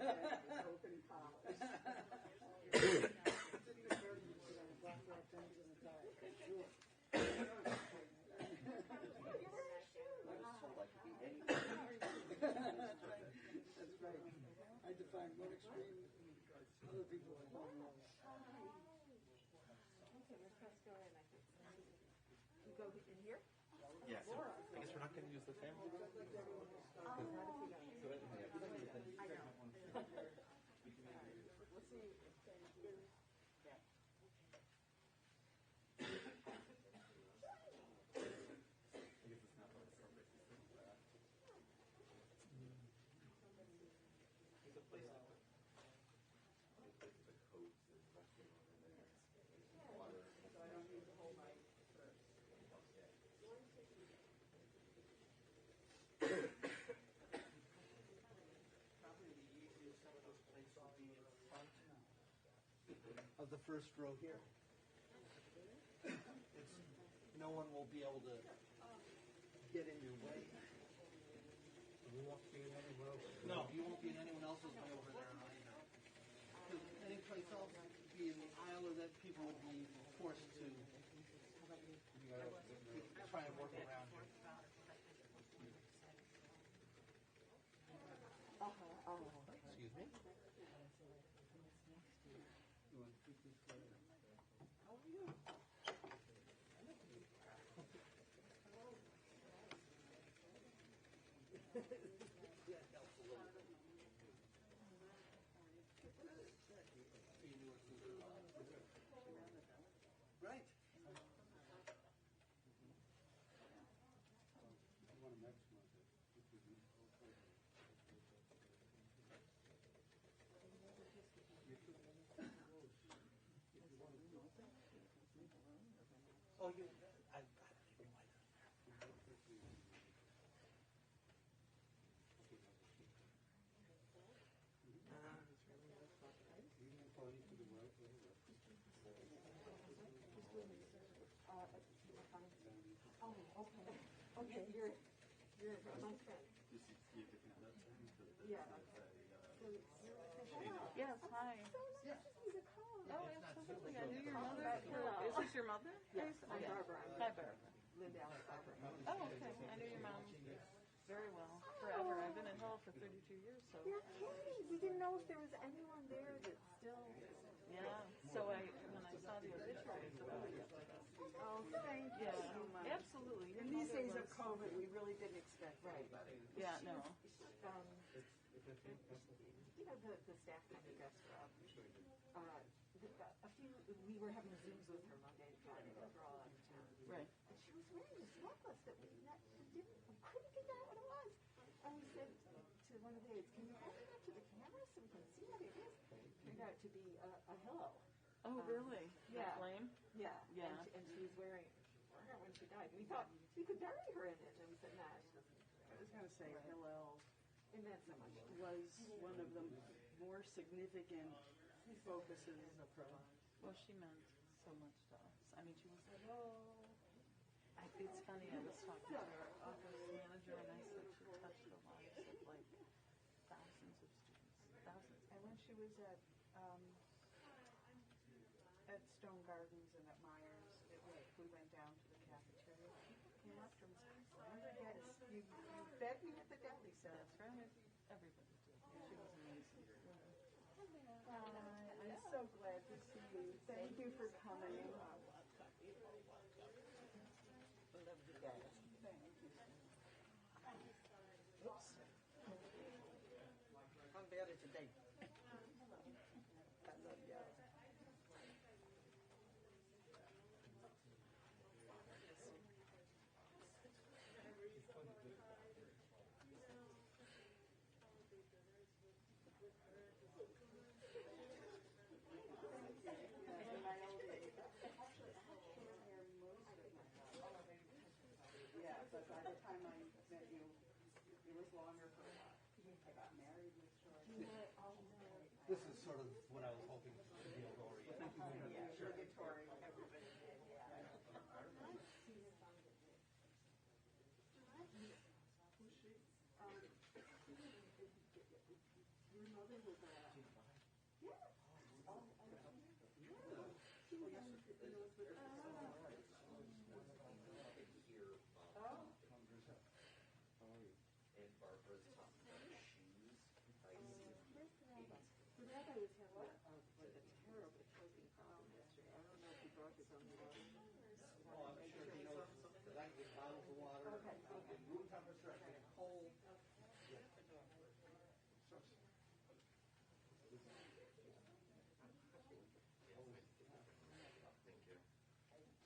Open college. That's right. I define one extreme, other people are going wrong. Okay, let's go in. You go in here? Yeah, so I guess we're not going to use the family. I know. We'll see. Yeah. I guess it's not what it's appropriate to think about. There's a place out there. The coats and resting over there. Water. So I don't need to hold my purse. Probably the easiest of those places will be in front of the first row here. No one will be able to get in your way. We won't be in anywhere else. No, you won't be in anyone else's way over there either. Any place else would be in the aisle, or that people would be forced to try and work around you. Excuse me. You want to keep this for How are you? Yeah, it helps a little bit. Right. I want to maximize it. Oh, you. I give you my. Oh, okay. Okay, you're my friend. You see a different note. Yeah. Yes, hi. So nice to see the call. Oh, absolutely. I knew your mother. Is this your mother? Yes, I'm Barbara. Hi, Barbara. Linda Alice Barbara. Oh, okay. I knew your mom very well, forever. I've been in Hull for 32 years, so. You're kidding. We didn't know if there was anyone there that still... Yeah. So when I saw the obituary, I thought, oh, yeah. Oh, thank you so much. Absolutely. Your In these mother days of was- COVID, we really didn't expect anybody. Yeah, no. You know, the staff kind of dressed her up. We were having Zooms with her Monday and Friday. We were all out of town. Right. And she was wearing this necklace that we couldn't figure out what it was. And we said to one of the aides, can you hold it up to the camera so we can see what it is? It turned out to be a pillow. Oh, really? Yeah. Flame? Yeah. Yeah. And she was wearing it when she died. We thought we could bury her in it. And we said, nah, she doesn't. I was going to say Hillel It meant so much. was one of the more significant focuses of her life. Well, she meant so much to us. I mean, she was like, oh. It's funny, I was talking to her office manager, and I said she touched the lives of, like, thousands of students. Thousands. And when she was at Stone Gardens and at Myers, we went down to the cafeteria. People came up to her and said, I wonder, yes, you fed me at the deli, so. That's right. Everybody did. She was amazing. Hi, I'm so glad to see you. Thank you for coming. Love you guys. Thank you. Oops. I'm better today. I love y'all. Yeah, but by the time I met you, it was longer for a while. I got married with George. This is sort of what I was hoping to be able to orient. Yeah, obligatory, everybody did, yeah. Your mother they were bad. Yeah. She was on the nose with Here, and Barbara's talking about shoes, pricey. the rabbi was having like a terrible choking problem yesterday. I don't know if he brought his own water. Oh, I'm sure he knows, because I get bottles of water. Okay. I get room temperature, I get cold. Thank you.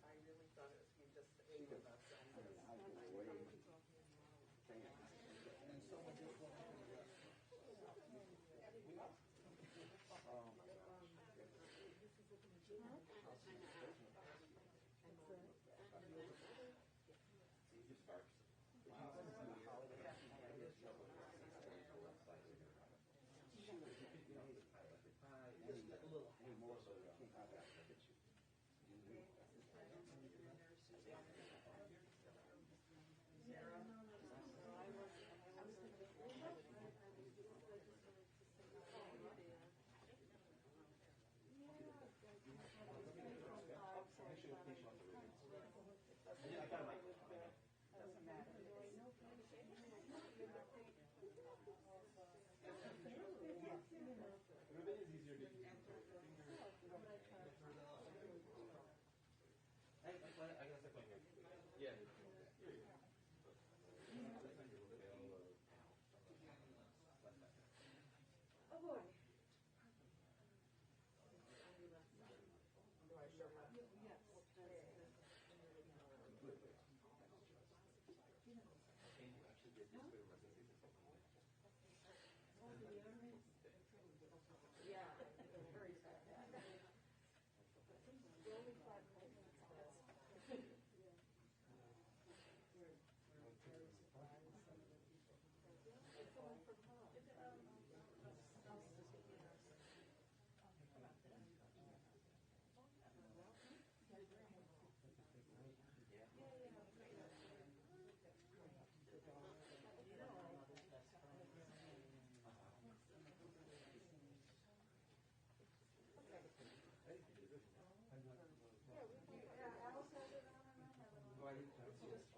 I really thought it was you just ate about that. And someone just went to the restaurant. You sparks. Just a little. Doesn't matter. Ribbon is easier to use. I guess I can hear. Yeah. Oh boy. Do I show my? Yes. And you actually did this for recitation of Psalms. Yeah, very sad.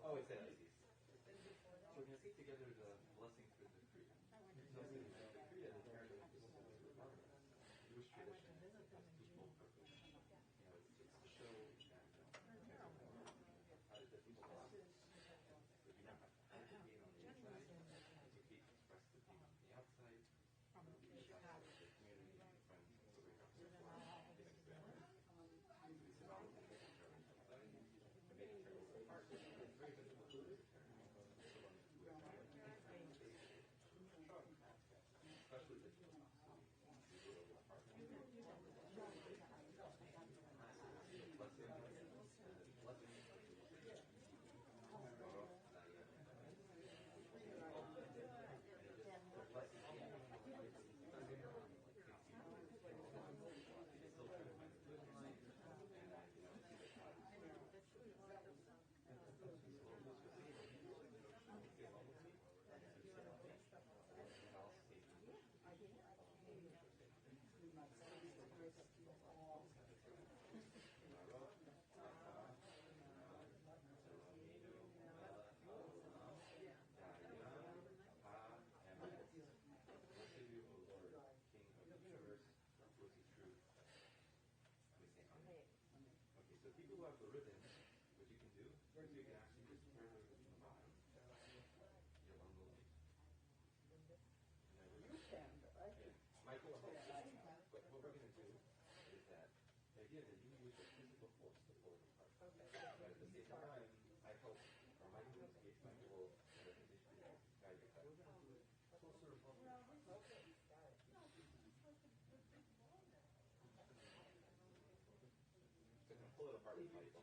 Oh, it's at Isis. So we're going to say together the blessing through the Kriya. So the Kriya is apparently Jewish tradition has twofold purpose. It's to show that how to difficult life. So you don't have to hide the pain on the inside. It's okay to express the pain on the outside. You should have the community, friends, so we have to give example. We sit on the outside and make it terrible apart. It's very difficult to lose it. Especially the the ribbon, what you can do is you can actually just wear the ribbon from the bottom. You're on the leg. You can, but I can. Michael, but what we're going to do is that the idea that you use the physical force to pull it apart. Okay. But at the same time, I hope, or Michael in this case, Michael will guide your cut. Closer above. Okay, got it. So I'm going to pull it apart with Michael.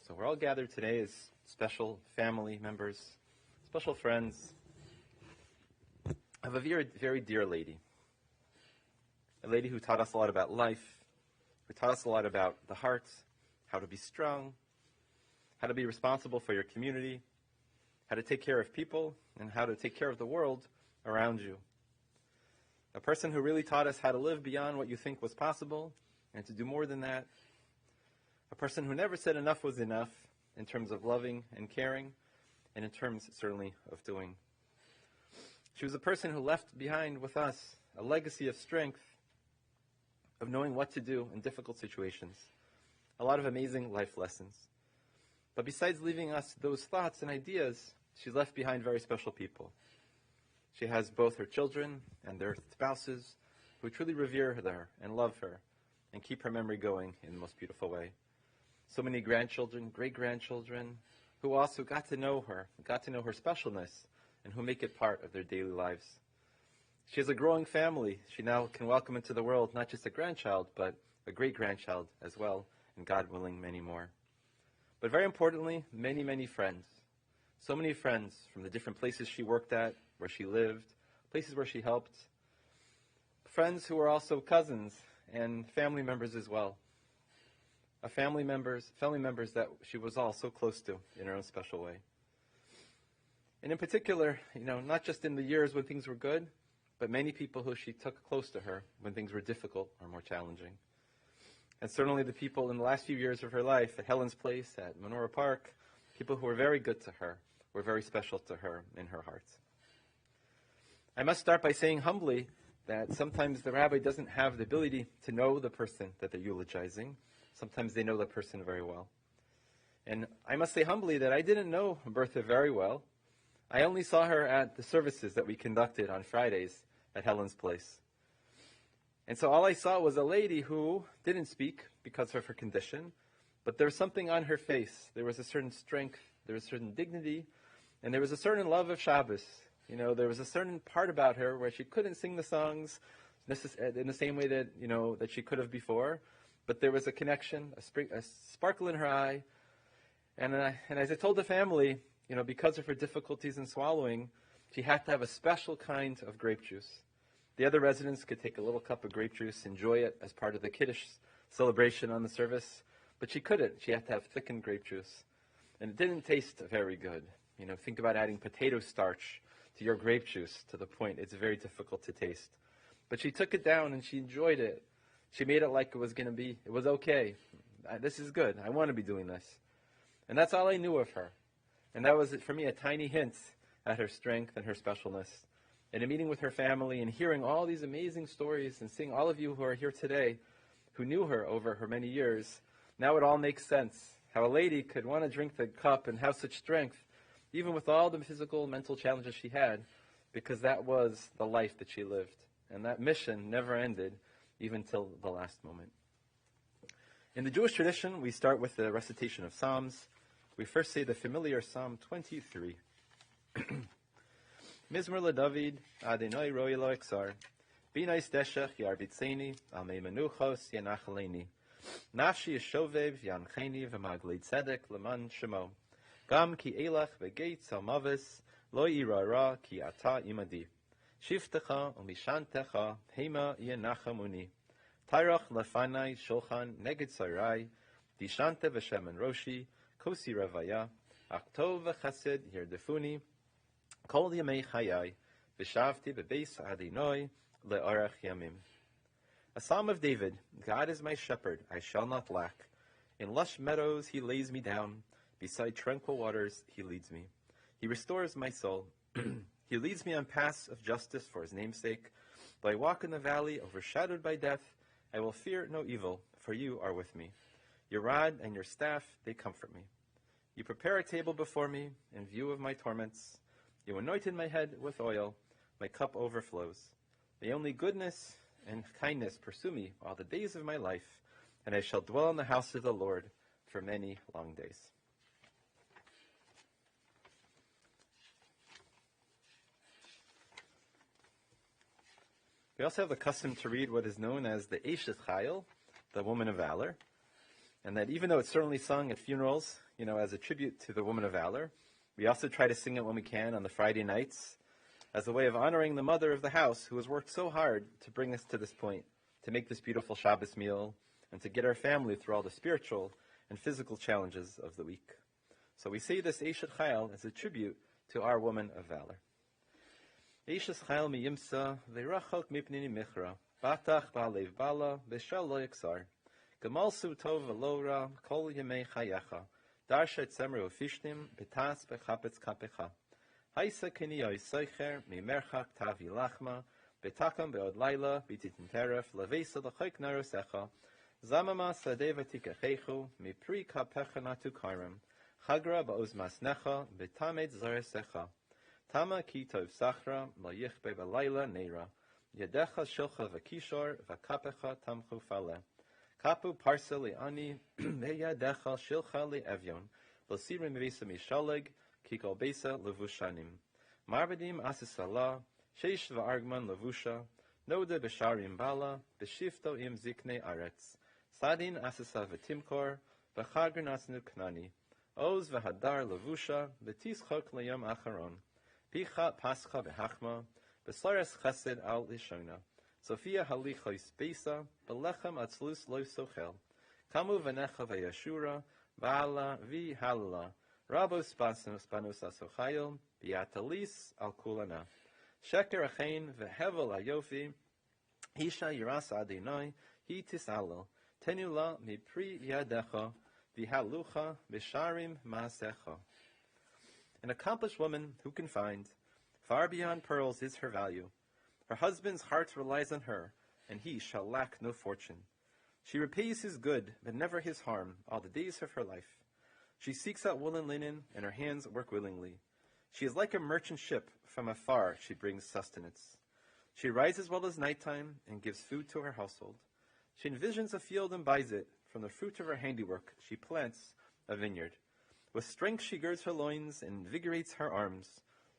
So we're all gathered today as special family members, special friends of a very, very dear lady. A lady who taught us a lot about life, who taught us a lot about the heart, how to be strong, how to be responsible for your community, how to take care of people, and how to take care of the world around you. A person who really taught us how to live beyond what you think was possible and to do more than that. A person who never said enough was enough in terms of loving and caring, and in terms, certainly, of doing. She was a person who left behind with us a legacy of strength, of knowing what to do in difficult situations, a lot of amazing life lessons. But besides leaving us those thoughts and ideas, she left behind very special people. She has both her children and their spouses who truly revere her and love her and keep her memory going in the most beautiful way. So many grandchildren, great-grandchildren, who also got to know her specialness, and who make it part of their daily lives. She has a growing family. She now can welcome into the world not just a grandchild, but a great-grandchild as well, and God willing, many more. But very importantly, many, many friends. So many friends from the different places she worked at, where she lived, places where she helped. Friends who were also cousins and family members as well. Family members that she was all so close to in her own special way. And in particular, not just in the years when things were good, but many people who she took close to her when things were difficult or more challenging. And certainly the people in the last few years of her life at Helen's Place, at Menorah Park, people who were very good to her, were very special to her in her heart. I must start by saying humbly that sometimes the rabbi doesn't have the ability to know the person that they're eulogizing. Sometimes they know the person very well. And I must say humbly that I didn't know Bertha very well. I only saw her at the services that we conducted on Fridays at Helen's Place. And so all I saw was a lady who didn't speak because of her condition, but there was something on her face. There was a certain strength, there was a certain dignity, and there was a certain love of Shabbos. There was a certain part about her where she couldn't sing the songs in the same way that, that she could have before. But there was a connection, a sparkle in her eye. And as I told the family, because of her difficulties in swallowing, she had to have a special kind of grape juice. The other residents could take a little cup of grape juice, enjoy it as part of the Kiddush celebration on the service, but she couldn't. She had to have thickened grape juice. And it didn't taste very good. Think about adding potato starch to your grape juice to the point it's very difficult to taste. But she took it down and she enjoyed it. She made it like it was okay. This is good. I want to be doing this. And that's all I knew of her. And that was, for me, a tiny hint at her strength and her specialness. And in meeting with her family and hearing all these amazing stories and seeing all of you who are here today who knew her over her many years, now it all makes sense. How a lady could want to drink the cup and have such strength, even with all the physical, mental challenges she had, because that was the life that she lived. And that mission never ended, even till the last moment. In the Jewish tradition, we start with the recitation of Psalms. We first say the familiar Psalm 23. Mizmor LeDavid, Adonai roi lo eksar. B'nais deshech yarbitzeni, al mei menuchos yanachaleni. Nafshi yeshovev yancheni v'maglei tzedek leman shemo. Gam ki elach v'geitz al mavis, lo yirara ki ata imadi. Shiftecha umishantecha hema yenachamuni. Tairach lefanai shulchan neged sarai. Dishante v'shemen roshi, kosi ravaya. Achtov v'chesed yirdefuni. Kol yamei chayai. V'shavti bebeis adinoi le'arach yamim. A Psalm of David. God is my shepherd, I shall not lack. In lush meadows he lays me down. Beside tranquil waters he leads me. He restores my soul. He leads me on paths of justice for his name's sake. Though I walk in the valley overshadowed by death, I will fear no evil, for you are with me. Your rod and your staff, they comfort me. You prepare a table before me in view of my torments. You anointed my head with oil. My cup overflows. May only goodness and kindness pursue me all the days of my life, and I shall dwell in the house of the Lord for many long days. We also have the custom to read what is known as the Eshet Chayil, the woman of valor, and that even though it's certainly sung at funerals, as a tribute to the woman of valor, we also try to sing it when we can on the Friday nights as a way of honoring the mother of the house who has worked so hard to bring us to this point, to make this beautiful Shabbos meal, and to get our family through all the spiritual and physical challenges of the week. So we say this Eshet Chayil as a tribute to our woman of valor. Eshes Chayil mi yimsa, ve'rachok mipnini michra, batach ba'alev bala, ve'shal lo yaksar. Gemalsu tov v'lo kol yemei chayecha, darshet semru ufishtim, betas bechapetz kapecha. Haisa kini yoiseicher, mi merchak tavi lachma, betakam be'od laila, bititinteref, levesa l'choik narosecha, zamama sadeva tikechechu, mi pri kapecha natu karim, chagra ba'oz masnecha, betamed zaresecha. Tama ki tov sachra, la yichbe b'layla neira. Yedecha shilcha v'kishor, v'kapecha tamchu fale. Kapu parsa li'ani, ve'yadecha shilcha li'evyon. V'sirim v'isa mishaleg, ki kol besa levushanim. Marvadim asisala, sheish v'argman levusha. Noda b'sharim bala, b'shifto im zikne aretz. Sadin asisa v'timkor, v'chagrin asnu knani. Oz v'hadar levusha, v'tischok liyam acharon. Picha pascha behachma, beslares chesed al lishona. Sophia halichois besa, belechem atzlus lo sochel. Kamu venecha veyashura, ba'ala vi halala. Rabos spanos asochayil, biatalis al kulana. Sheker achein vehevel ayofi, hisha yiras adinai, hi tisalel. Tenu la mi pri yadecha, vihalucha, bisharim maasecha. An accomplished woman who can find, far beyond pearls is her value. Her husband's heart relies on her, and he shall lack no fortune. She repays his good, but never his harm, all the days of her life. She seeks out wool and linen, and her hands work willingly. She is like a merchant ship, from afar she brings sustenance. She rides as well as nighttime, and gives food to her household. She envisions a field and buys it. From the fruit of her handiwork she plants a vineyard. With strength she girds her loins and invigorates her arms.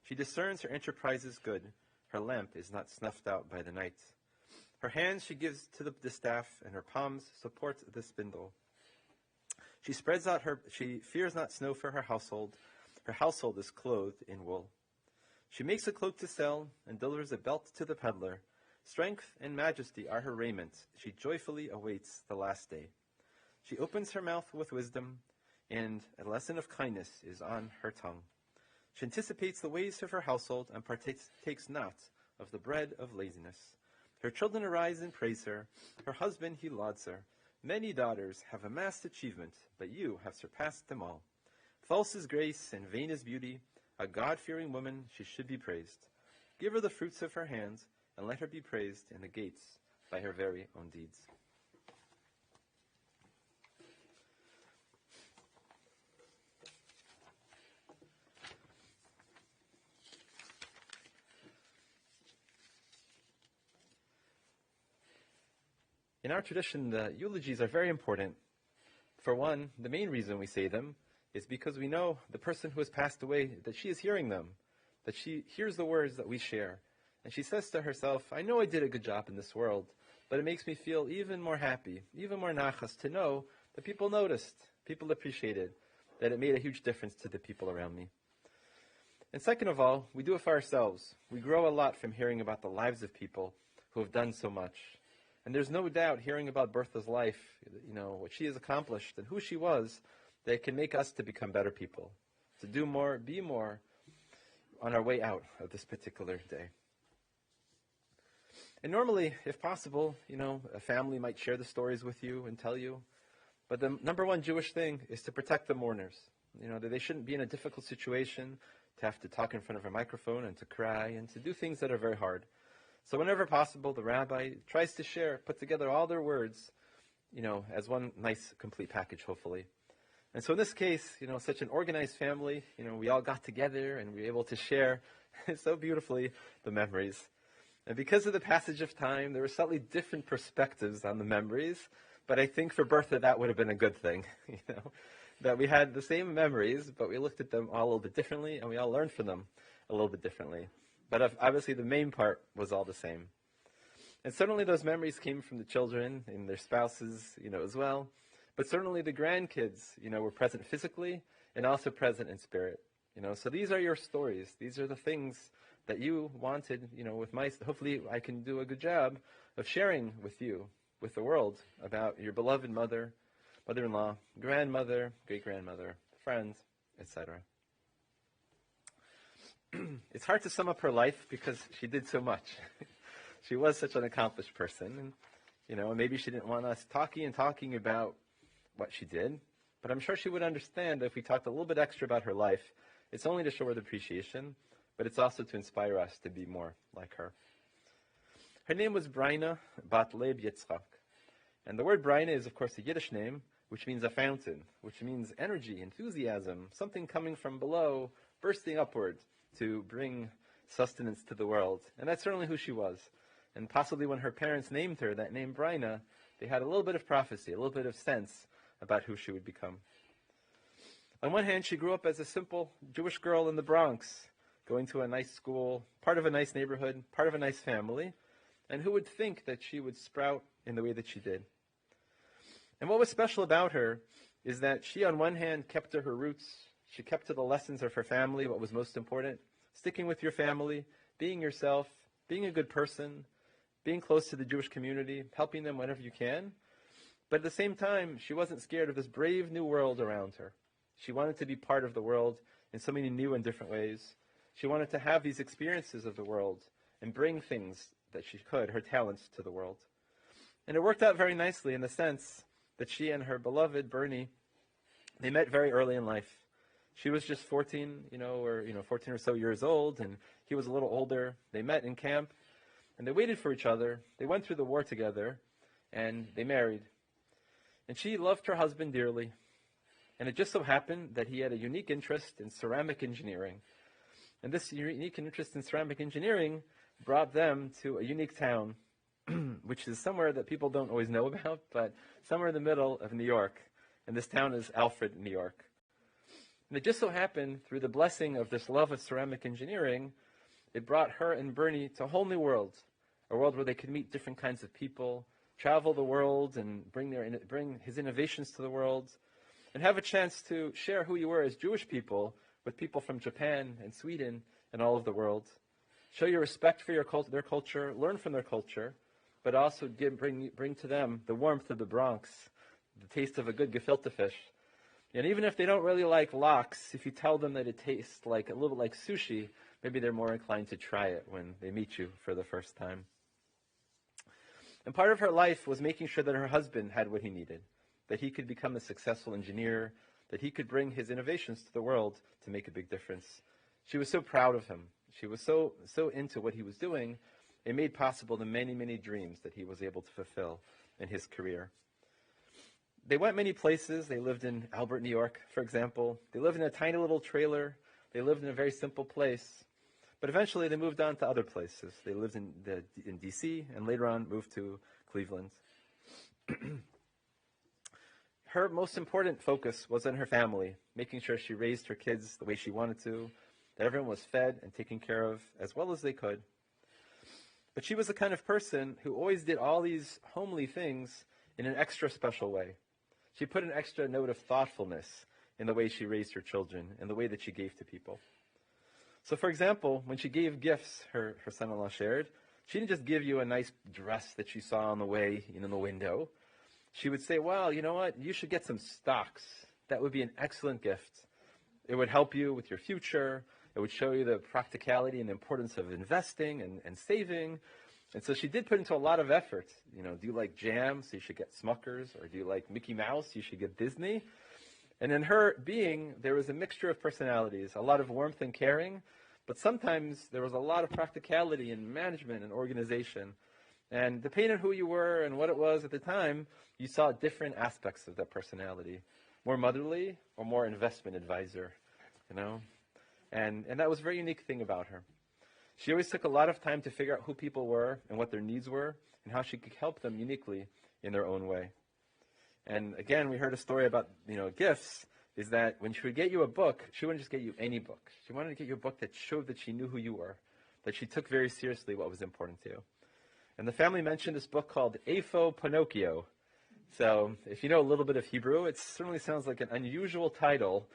She discerns her enterprises good. Her lamp is not snuffed out by the night. Her hands she gives to the distaff, and her palms support the spindle. She spreads out she fears not snow for her household. Her household is clothed in wool. She makes a cloak to sell, and delivers a belt to the peddler. Strength and majesty are her raiment. She joyfully awaits the last day. She opens her mouth with wisdom, and a lesson of kindness is on her tongue. She anticipates the ways of her household and partakes not of the bread of laziness. Her children arise and praise her. Her husband, he lauds her. Many daughters have amassed achievement, but you have surpassed them all. False is grace and vain is beauty. A God-fearing woman, she should be praised. Give her the fruits of her hands, and let her be praised in the gates by her very own deeds. In our tradition, the eulogies are very important. For one, the main reason we say them is because we know the person who has passed away, that she is hearing them, that she hears the words that we share. And she says to herself, I know I did a good job in this world, but it makes me feel even more happy, even more nachas to know that people noticed, people appreciated, that it made a huge difference to the people around me. And second of all, we do it for ourselves. We grow a lot from hearing about the lives of people who have done so much. And there's no doubt hearing about Bertha's life, what she has accomplished and who she was, that it can make us to become better people, to do more, be more on our way out of this particular day. And normally, if possible, a family might share the stories with you and tell you. But the number one Jewish thing is to protect the mourners. that they shouldn't be in a difficult situation to have to talk in front of a microphone and to cry and to do things that are very hard. So whenever possible, the rabbi tries to put together all their words, as one nice, complete package, hopefully. And so in this case, such an organized family, we all got together and we were able to share so beautifully the memories. And because of the passage of time, there were slightly different perspectives on the memories, but I think for Bertha that would have been a good thing, that we had the same memories, but we looked at them all a little bit differently, and we all learned from them a little bit differently. But obviously the main part was all the same. And certainly those memories came from the children and their spouses, as well. But certainly the grandkids, were present physically and also present in spirit. So these are your stories. These are the things that you wanted, hopefully I can do a good job of sharing with you, with the world, about your beloved mother, mother-in-law, grandmother, great-grandmother, friends, etc. It's hard to sum up her life because she did so much. She was such an accomplished person. And, maybe she didn't want us talking about what she did. But I'm sure she would understand if we talked a little bit extra about her life. It's only to show her the appreciation, but it's also to inspire us to be more like her. Her name was Braina Bat Leib Yitzchak. And the word Braina is, of course, a Yiddish name, which means a fountain, which means energy, enthusiasm, something coming from below, bursting upward to bring sustenance to the world. And that's certainly who she was. And possibly when her parents named her that name Braina, they had a little bit of prophecy, a little bit of sense about who she would become. On one hand, she grew up as a simple Jewish girl in the Bronx, going to a nice school, part of a nice neighborhood, part of a nice family. And who would think that she would sprout in the way that she did? And what was special about her is that she, on one hand, kept to her roots. She kept to the lessons of her family, what was most important, sticking with your family, being yourself, being a good person, being close to the Jewish community, helping them whenever you can. But at the same time, she wasn't scared of this brave new world around her. She wanted to be part of the world in so many new and different ways. She wanted to have these experiences of the world and bring things that she could, her talents, to the world. And it worked out very nicely in the sense that she and her beloved Bernie, they met very early in life. She was just 14 or so years old, and he was a little older. They met in camp, and they waited for each other. They went through the war together, and they married. And she loved her husband dearly. And it just so happened that he had a unique interest in ceramic engineering. And this unique interest in ceramic engineering brought them to a unique town, which is somewhere that people don't always know about, but somewhere in the middle of New York. And this town is Alfred, New York. And it just so happened, through the blessing of this love of ceramic engineering, it brought her and Bernie to a whole new world, a world where they could meet different kinds of people, travel the world and bring his innovations to the world, and have a chance to share who you were as Jewish people with people from Japan and Sweden and all of the world. Show your respect for their culture, learn from their culture, but also bring to them the warmth of the Bronx, the taste of a good gefilte fish. And even if they don't really like lox, if you tell them that it tastes a little bit like sushi, maybe they're more inclined to try it when they meet you for the first time. And part of her life was making sure that her husband had what he needed, that he could become a successful engineer, that he could bring his innovations to the world to make a big difference. She was so proud of him. She was so into what he was doing. It made possible the many, many dreams that he was able to fulfill in his career. They went many places. They lived in Albert, New York, for example. They lived in a tiny little trailer. They lived in a very simple place. But eventually they moved on to other places. They lived in D.C. and later on moved to Cleveland. Her most important focus was on her family, making sure she raised her kids the way she wanted to, that everyone was fed and taken care of as well as they could. But she was the kind of person who always did all these homely things in an extra special way. She put an extra note of thoughtfulness in the way she raised her children and the way that she gave to people. So, for example, when she gave gifts, her son-in-law shared, she didn't just give you a nice dress that she saw on the way in the window. She would say, well, you know what? You should get some stocks. That would be an excellent gift. It would help you with your future. It would show you the practicality and the importance of investing and saving. And so she did put into a lot of effort. Do you like jam? So you should get Smuckers. Or do you like Mickey Mouse? You should get Disney. And in her being, there was a mixture of personalities, a lot of warmth and caring, but sometimes there was a lot of practicality and management and organization. And depending on who you were and what it was at the time, you saw different aspects of that personality. More motherly or more investment advisor, you know? And that was a very unique thing about her. She always took a lot of time to figure out who people were and what their needs were and how she could help them uniquely in their own way. And again, we heard a story about, gifts, is that when she would get you a book, she wouldn't just get you any book. She wanted to get you a book that showed that she knew who you were, that she took very seriously what was important to you. And the family mentioned this book called Apho Pinocchio. So if you know a little bit of Hebrew, it certainly sounds like an unusual title,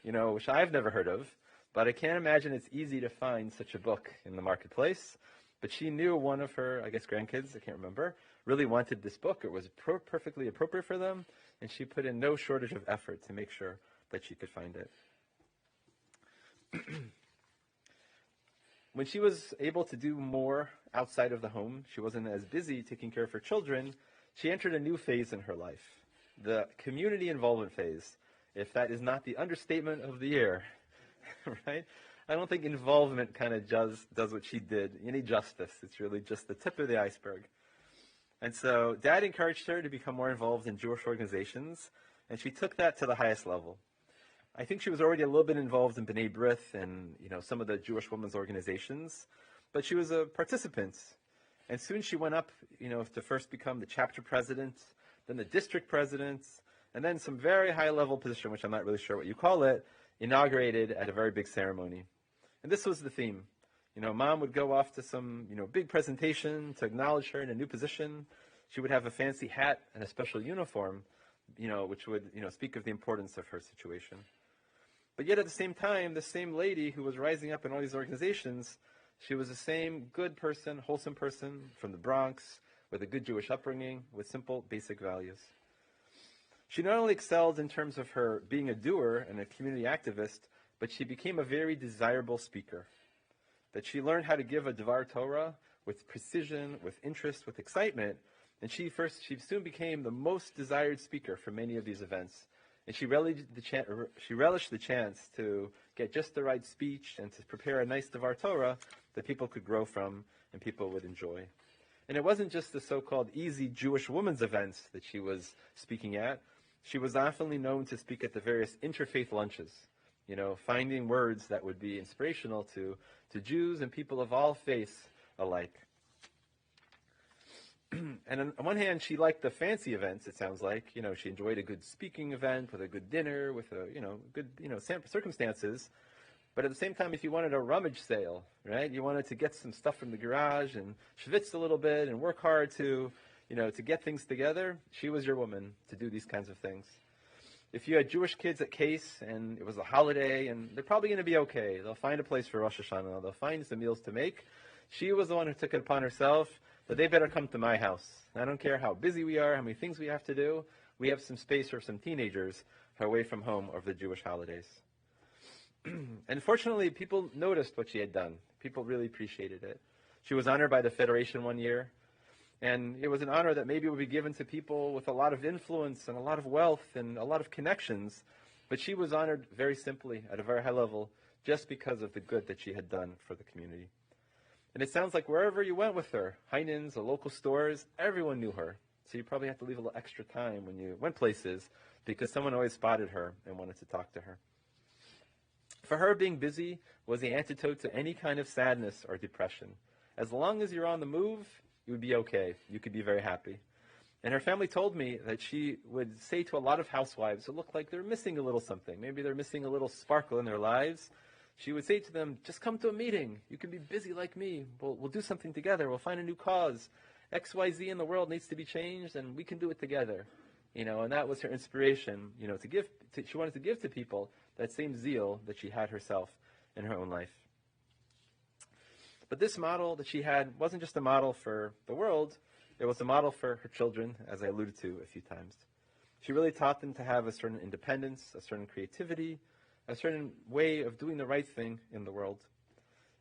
which I've never heard of. But I can't imagine it's easy to find such a book in the marketplace. But she knew one of her, grandkids, I can't remember, really wanted this book. It was perfectly appropriate for them, and she put in no shortage of effort to make sure that she could find it. When she was able to do more outside of the home, she wasn't as busy taking care of her children, she entered a new phase in her life, the community involvement phase, if that is not the understatement of the year, right? I don't think involvement kind of does what she did any justice. It's really just the tip of the iceberg. And so Dad encouraged her to become more involved in Jewish organizations, and she took that to the highest level. I think she was already a little bit involved in B'nai B'rith and some of the Jewish women's organizations, but she was a participant. And soon she went up, to first become the chapter president, then the district president, and then some very high-level position, which I'm not really sure what you call it, inaugurated at a very big ceremony. And this was the theme. Mom would go off to some, big presentation to acknowledge her in a new position. She would have a fancy hat and a special uniform, which would, speak of the importance of her situation. But yet at the same time, the same lady who was rising up in all these organizations, she was the same good person, wholesome person from the Bronx, with a good Jewish upbringing, with simple, basic values. She not only excelled in terms of her being a doer and a community activist, but she became a very desirable speaker. That she learned how to give a Dvar Torah with precision, with interest, with excitement, and she soon became the most desired speaker for many of these events. And she relished the chance to get just the right speech and to prepare a nice Dvar Torah that people could grow from and people would enjoy. And it wasn't just the so-called easy Jewish women's events that she was speaking at. She was often known to speak at the various interfaith lunches, finding words that would be inspirational to Jews and people of all faiths alike. And on one hand, she liked the fancy events, it sounds like. She enjoyed a good speaking event with a good dinner, with good, circumstances. But at the same time, if you wanted a rummage sale, right, you wanted to get some stuff from the garage and schwitz a little bit and work hard to get things together, she was your woman to do these kinds of things. If you had Jewish kids at Case and it was a holiday, and they're probably going to be okay, they'll find a place for Rosh Hashanah, they'll find some meals to make, she was the one who took it upon herself that they better come to my house. I don't care how busy we are, how many things we have to do, we have some space for some teenagers away from home over the Jewish holidays. And fortunately, people noticed what she had done. People really appreciated it. She was honored by the Federation one year. And it was an honor that maybe would be given to people with a lot of influence and a lot of wealth and a lot of connections. But she was honored very simply at a very high level just because of the good that she had done for the community. And it sounds like wherever you went with her, Heinen's, the local stores, everyone knew her. So you probably had to leave a little extra time when you went places because someone always spotted her and wanted to talk to her. For her, being busy was the antidote to any kind of sadness or depression. As long as you're on the move, you would be okay. You could be very happy. And her family told me that she would say to a lot of housewives who look like they're missing a little something, maybe they're missing a little sparkle in their lives, she would say to them, just come to a meeting. You can be busy like me. We'll do something together. We'll find a new cause. XYZ in the world needs to be changed, and we can do it together. And that was her inspiration, she wanted to give to people that same zeal that she had herself in her own life. But this model that she had wasn't just a model for the world, it was a model for her children, as I alluded to a few times. She really taught them to have a certain independence, a certain creativity, a certain way of doing the right thing in the world.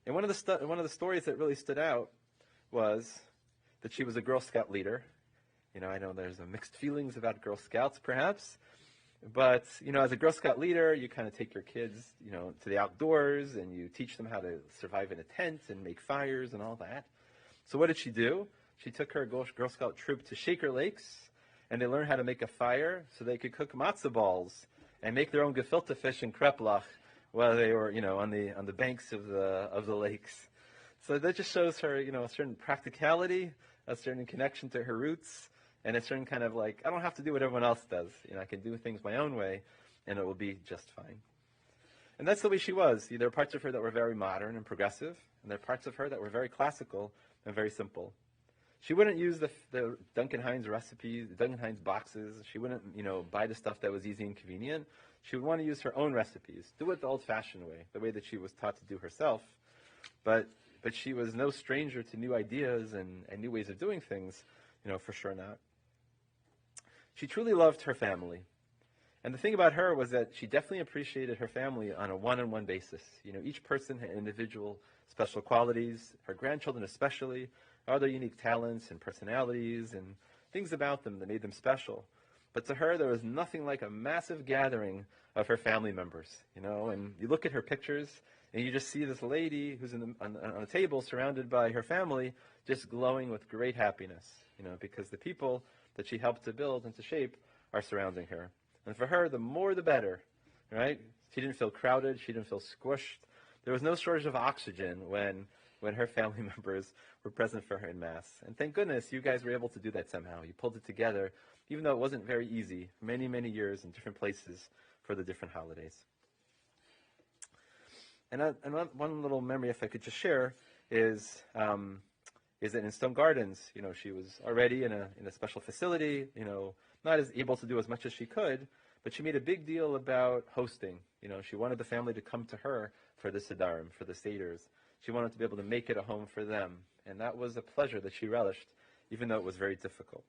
And one of the stories that really stood out was that she was a Girl Scout leader. I know there's mixed feelings about Girl Scouts, perhaps, But, as a Girl Scout leader, you kind of take your kids, to the outdoors, and you teach them how to survive in a tent and make fires and all that. So what did she do? She took her Girl Scout troop to Shaker Lakes, and they learned how to make a fire so they could cook matzo balls and make their own gefilte fish and kreplach while they were, on the banks of the lakes. So that just shows her, a certain practicality, a certain connection to her roots, and a certain kind of I don't have to do what everyone else does. I can do things my own way, and it will be just fine. And that's the way she was. There are parts of her that were very modern and progressive, and there are parts of her that were very classical and very simple. She wouldn't use the Duncan Hines recipes, the Duncan Hines boxes. She wouldn't, buy the stuff that was easy and convenient. She would want to use her own recipes, do it the old-fashioned way, the way that she was taught to do herself. But she was no stranger to new ideas and new ways of doing things, for sure not. She truly loved her family. And the thing about her was that she definitely appreciated her family on a one-on-one basis. Each person had individual special qualities, her grandchildren especially, all their unique talents and personalities and things about them that made them special. But to her, there was nothing like a massive gathering of her family members, and you look at her pictures and you just see this lady who's on a table surrounded by her family just glowing with great happiness, because the people that she helped to build and to shape are surrounding her. And for her, the more the better, right? She didn't feel crowded. She didn't feel squished. There was no shortage of oxygen when her family members were present for her in Mass. And thank goodness you guys were able to do that somehow. You pulled it together, even though it wasn't very easy, many, many years in different places for the different holidays. And one little memory, if I could just share, is that in Stone Gardens, she was already in a special facility, not as able to do as much as she could, but she made a big deal about hosting. She wanted the family to come to her for the Sidarim, for the Seders. She wanted to be able to make it a home for them. And that was a pleasure that she relished, even though it was very difficult.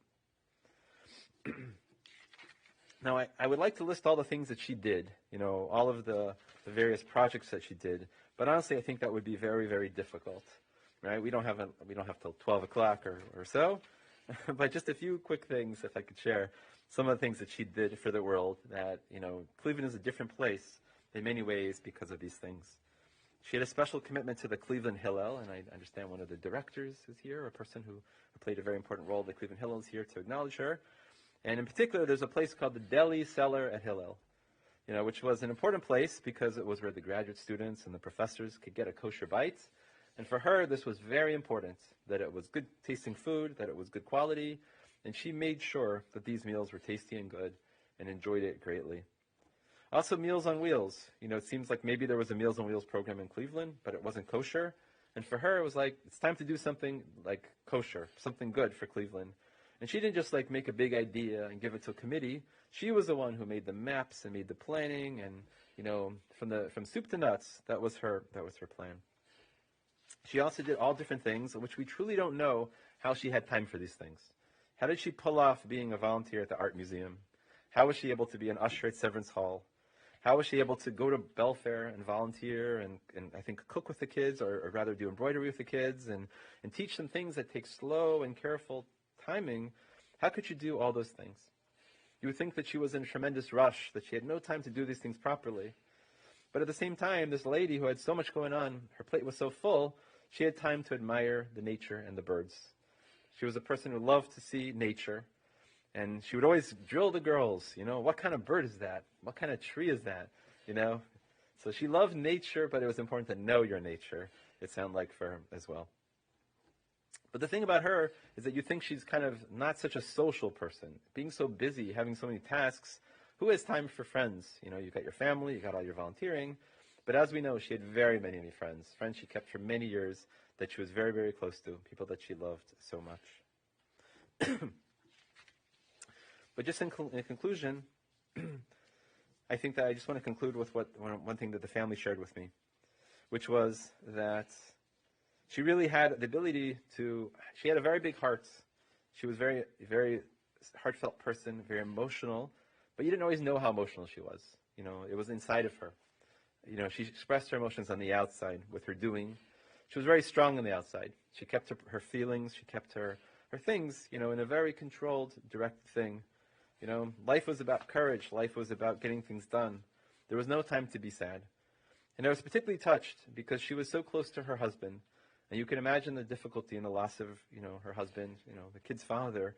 Now, I would like to list all the things that she did, all of the various projects that she did. But honestly, I think that would be very, very difficult. Right? We don't have till 12 o'clock or so. But just a few quick things, if I could share some of the things that she did for the world that, Cleveland is a different place in many ways because of these things. She had a special commitment to the Cleveland Hillel, and I understand one of the directors is here, a person who played a very important role. The Cleveland Hillel is here to acknowledge her. And in particular, there's a place called the Deli Cellar at Hillel, which was an important place because it was where the graduate students and the professors could get a kosher bite. And for her, this was very important, that it was good tasting food, that it was good quality, and she made sure that these meals were tasty and good and enjoyed it greatly. Also, Meals on Wheels. It seems like maybe there was a Meals on Wheels program in Cleveland, but it wasn't kosher. And for her, it was like, it's time to do something like kosher, something good for Cleveland. And she didn't just make a big idea and give it to a committee. She was the one who made the maps and made the planning, and from soup to nuts, that was her plan. She also did all different things, which we truly don't know how she had time for these things. How did she pull off being a volunteer at the Art Museum? How was she able to be an usher at Severance Hall? How was she able to go to Belfair and volunteer and I think cook with the kids, or rather do embroidery with the kids and teach them things that take slow and careful timing? How could she do all those things? You would think that she was in a tremendous rush, that she had no time to do these things properly. But at the same time, this lady who had so much going on, her plate was so full, she had time to admire the nature and the birds. She was a person who loved to see nature. And she would always drill the girls, what kind of bird is that? What kind of tree is that? So she loved nature, but it was important to know your nature, it sounded like for her as well. But the thing about her is that you think she's kind of not such a social person. Being so busy, having so many tasks, who has time for friends? You've got your family, you've got all your volunteering. But as we know, she had very, many, many friends she kept for many years that she was very, very close to, people that she loved so much. But just in conclusion, I think that I just want to conclude with one thing that the family shared with me, which was that she really had the ability she had a very big heart. She was very, very heartfelt person, very emotional, but you didn't always know how emotional she was. It was inside of her. She expressed her emotions on the outside with her doing. She was very strong on the outside. She kept her feelings, she kept her things, in a very controlled, direct thing. Life was about courage. Life was about getting things done. There was no time to be sad. And I was particularly touched because she was so close to her husband. And you can imagine the difficulty and the loss of, her husband, the kid's father,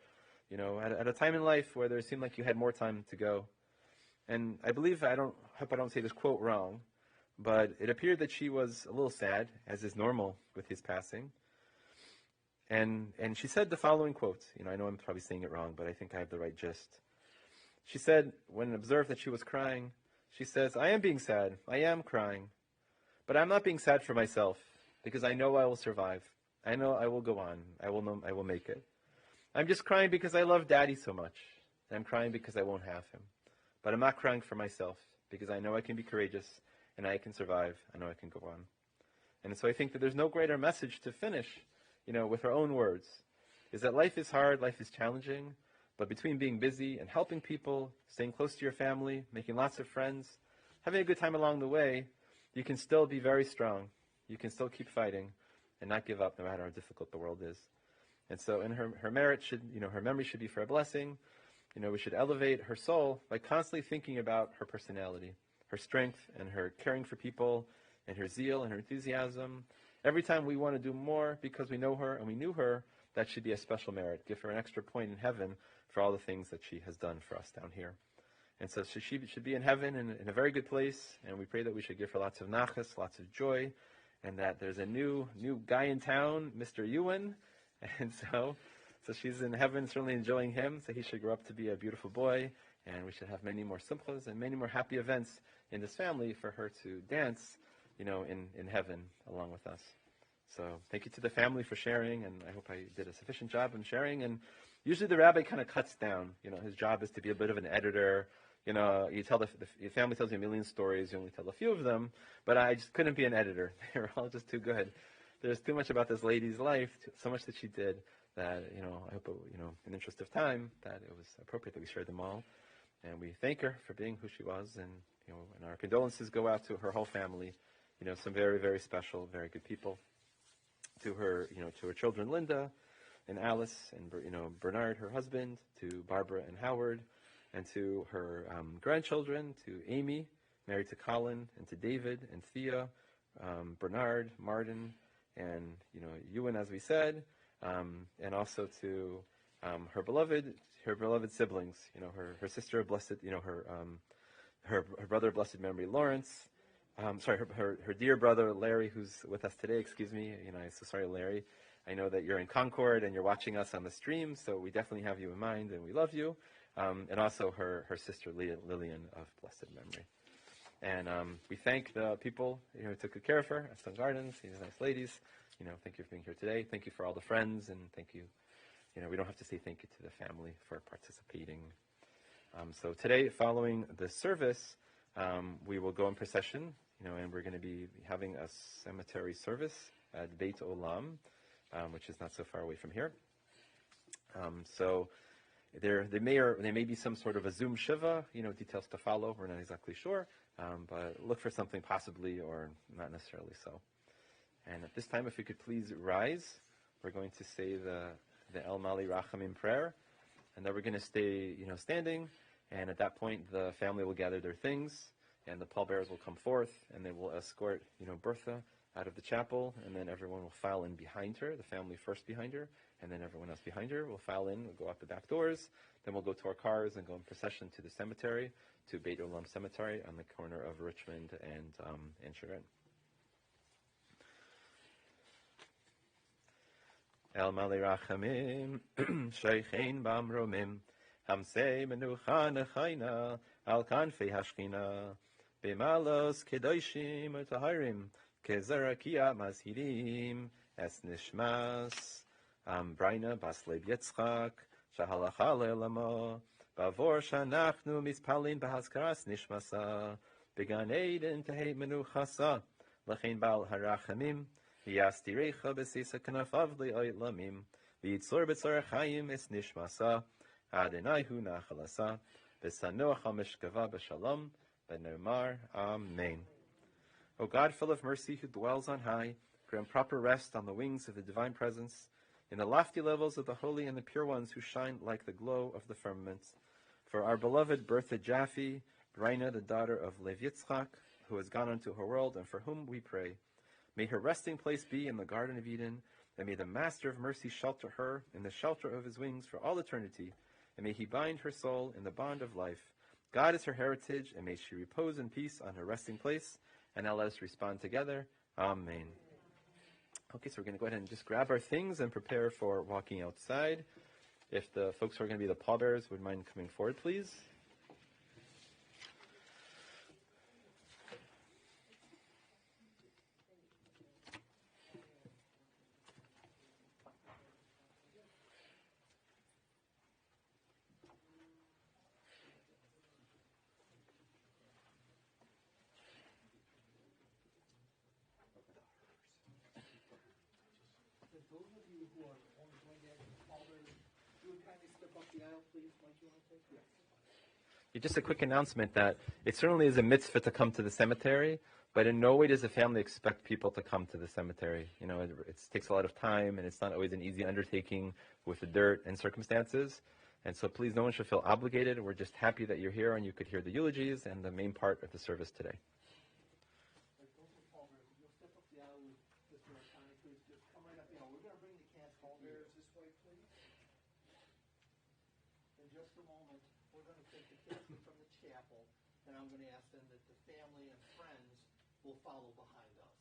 at a time in life where there seemed like you had more time to go. And I believe, hope I don't say this quote wrong, but it appeared that she was a little sad, as is normal with his passing. And she said the following quote. I know I'm probably saying it wrong, but I think I have the right gist. She said, when observed that she was crying, she says, "I am being sad. I am crying. But I'm not being sad for myself, because I know I will survive. I know I will go on. I will make it. I'm just crying because I love Daddy so much. And I'm crying because I won't have him. But I'm not crying for myself, because I know I can be courageous, and I can survive. I know I can go on." And so I think that there's no greater message to finish, with her own words, is that life is hard, life is challenging, but between being busy and helping people, staying close to your family, making lots of friends, having a good time along the way, you can still be very strong. You can still keep fighting and not give up no matter how difficult the world is. And so in her merit should, her memory should be for a blessing. We should elevate her soul by constantly thinking about her personality, her strength, and her caring for people, and her zeal and her enthusiasm. Every time we want to do more because we know her and we knew her, that should be a special merit. Give her an extra point in heaven for all the things that she has done for us down here. And so she should be in heaven in a very good place, and we pray that we should give her lots of nachas, lots of joy, and that there's a new guy in town, Mr. Ewan, and so she's in heaven, certainly enjoying him, so he should grow up to be a beautiful boy, and we should have many more simchas and many more happy events in this family for her to dance, in heaven along with us. So thank you to the family for sharing, and I hope I did a sufficient job in sharing. And usually the rabbi kind of cuts down. His job is to be a bit of an editor. You tell your family tells you a million stories, you only tell a few of them, but I just couldn't be an editor. They were all just too good. There's too much about this lady's life, so much that she did, that, I hope, in the interest of time, that it was appropriate that we shared them all. And we thank her for being who she was, and, and our condolences go out to her whole family, some very, very special, very good people. To her, to her children, Linda and Alice and, Bernard, her husband, to Barbara and Howard, and to her grandchildren, to Amy, married to Colin, and to David and Thea, Bernard, Martin, and, Ewan, as we said, and also to her beloved siblings, her sister, blessed, her brother, blessed memory, Lawrence, her dear brother, Larry, who's with us today, excuse me, I'm so sorry, Larry. I know that you're in Concord and you're watching us on the stream, so we definitely have you in mind and we love you. And also her sister, Lillian, of blessed memory. And we thank the people who took good care of her at Sun Gardens, these nice ladies. Thank you for being here today. Thank you for all the friends, and thank you. We don't have to say thank you to the family for participating. So today, following the service, we will go in procession, and we're going to be having a cemetery service at Beit Olam, which is not so far away from here. So there may be some sort of a Zoom Shiva, details to follow. We're not exactly sure, but look for something possibly or not necessarily so. And at this time, if we could please rise, we're going to say the El Mali Rachamim prayer, and then we're going to stay, standing. And at that point, the family will gather their things, and the pallbearers will come forth, and they will escort, Bertha out of the chapel, and then everyone will file in behind her, the family first behind her, and then everyone else behind her will file in, we'll go out the back doors, then we'll go to our cars and go in procession to the cemetery, to Beit Olam Cemetery on the corner of Richmond and Sharon. El Mali Rachamim, Sheikhin Bamromim, Hamsei Menucha Nechayna, Al Kanfei Hashchina, Bemalos Kedoshim Utahirim, Kezarakia Mazhirim, Es Nishmas, Braina Basleb Yitzchak, Shahalacha Le'elamo, Bavor Shanachnu Mispalin Bahazkaras Nishmasa, Began Eden Tehei Menuchasa, Lechein Baal Harachamim, Yastirecha Besisa Kanafav Le'olamim, V'yitzor B'tzor Chayim Es Nishmasa, Adonai Hu Nachalasa, B'sanoach HaMishkava B'shalom, B'nomar Amen. O God, full of mercy, who dwells on high, grant proper rest on the wings of the divine presence, in the lofty levels of the holy and the pure ones who shine like the glow of the firmament. For our beloved Bertha Jaffe, Brina, the daughter of Lev Yitzchak, who has gone unto her world, and for whom we pray. May her resting place be in the Garden of Eden, and may the Master of Mercy shelter her in the shelter of his wings for all eternity, and may he bind her soul in the bond of life. God is her heritage, and may she repose in peace on her resting place. And now let us respond together. Amen. Okay, so we're going to go ahead and just grab our things and prepare for walking outside. If the folks who are going to be the pallbearers would mind coming forward, please. Those of you who are only going to get pallbearers, you would kindly step up the aisle, please. Mike, you want to take it? Just a quick announcement that it certainly is a mitzvah to come to the cemetery, but in no way does the family expect people to come to the cemetery. You know, it takes a lot of time, and it's not always an easy undertaking with the dirt and circumstances. And so please, no one should feel obligated. We're just happy that you're here and you could hear the eulogies and the main part of the service today. Just a moment, we're going to take the casket from the chapel, and I'm going to ask them that the family and friends will follow behind us.